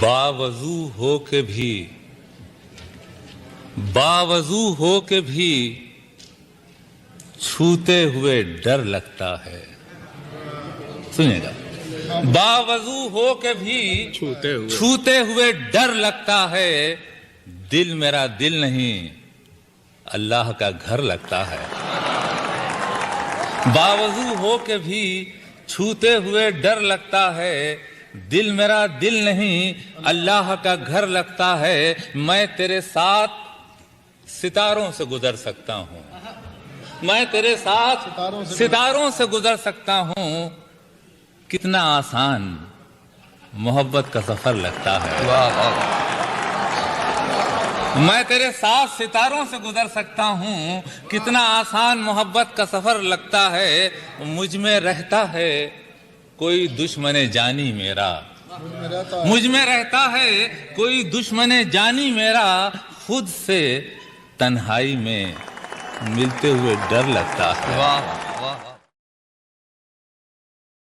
बावजू हो के भी छूते हुए डर लगता है। सुनिएगा, बावजू हो के भी छूते हुए डर लगता है। दिल मेरा दिल नहीं, अल्लाह का घर लगता है। बावजू हो के भी छूते हुए डर लगता है। दिल मेरा दिल नहीं, अल्लाह का घर लगता है। मैं तेरे साथ सितारों से गुजर सकता हूँ, मैं तेरे साथ सितारों से गुजर सकता हूँ। कितना आसान मोहब्बत का सफर लगता है। मैं तेरे साथ सितारों से गुजर सकता हूँ। कितना आसान मोहब्बत का सफर लगता है। मुझ में रहता है कोई दुश्मने जानी मेरा, मुझ में रहता है कोई दुश्मने जानी मेरा। खुद से तन्हाई में मिलते हुए डर लगता है।